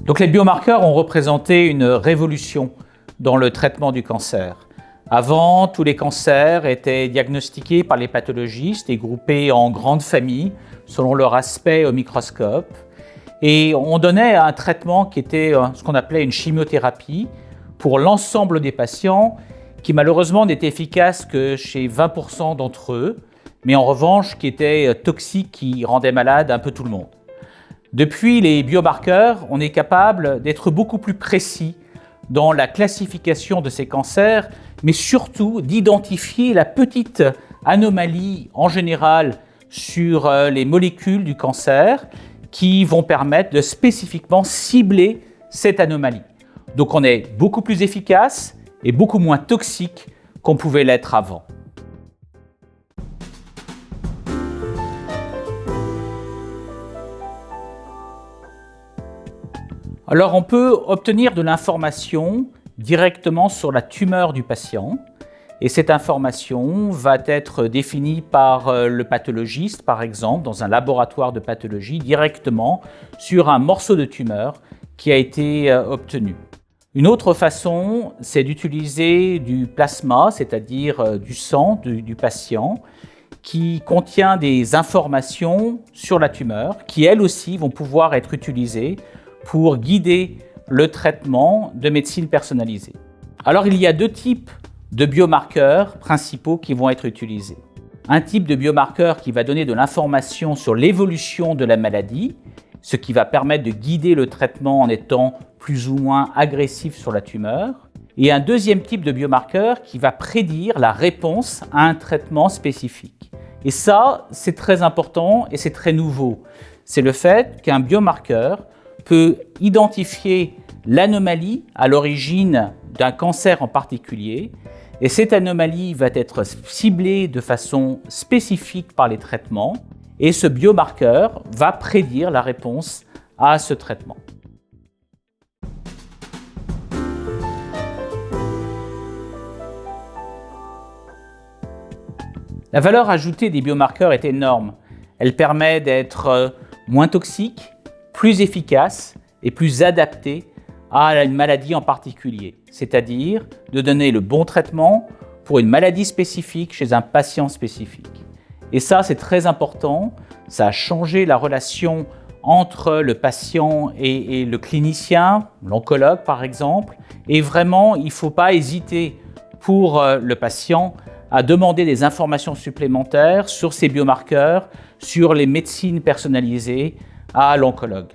Donc les biomarqueurs ont représenté une révolution dans le traitement du cancer. Avant, tous les cancers étaient diagnostiqués par les pathologistes et groupés en grandes familles selon leur aspect au microscope. Et on donnait un traitement qui était ce qu'on appelait une chimiothérapie pour l'ensemble des patients, qui malheureusement n'était efficace que chez 20% d'entre eux, mais en revanche qui était toxique, qui rendait malade un peu tout le monde. Depuis les biomarqueurs, on est capable d'être beaucoup plus précis dans la classification de ces cancers, mais surtout d'identifier la petite anomalie en général sur les molécules du cancer qui vont permettre de spécifiquement cibler cette anomalie. Donc on est beaucoup plus efficace et beaucoup moins toxique qu'on pouvait l'être avant. Alors on peut obtenir de l'information directement sur la tumeur du patient et cette information va être définie par le pathologiste, par exemple, dans un laboratoire de pathologie, directement sur un morceau de tumeur qui a été obtenu. Une autre façon, c'est d'utiliser du plasma, c'est-à-dire du sang du patient, qui contient des informations sur la tumeur, qui elles aussi vont pouvoir être utilisées pour guider le traitement de médecine personnalisée. Alors il y a deux types de biomarqueurs principaux qui vont être utilisés. Un type de biomarqueur qui va donner de l'information sur l'évolution de la maladie, ce qui va permettre de guider le traitement en étant plus ou moins agressif sur la tumeur. Et un deuxième type de biomarqueur qui va prédire la réponse à un traitement spécifique. Et ça, c'est très important et c'est très nouveau. C'est le fait qu'un biomarqueur peut identifier l'anomalie à l'origine d'un cancer en particulier et cette anomalie va être ciblée de façon spécifique par les traitements et ce biomarqueur va prédire la réponse à ce traitement. La valeur ajoutée des biomarqueurs est énorme. Elle permet d'être moins toxique, plus efficace et plus adapté à une maladie en particulier, c'est-à-dire de donner le bon traitement pour une maladie spécifique chez un patient spécifique. Et ça, c'est très important, ça a changé la relation entre le patient et le clinicien, l'oncologue par exemple, et vraiment, il ne faut pas hésiter pour le patient à demander des informations supplémentaires sur ces biomarqueurs, sur les médecines personnalisées à l'oncologue.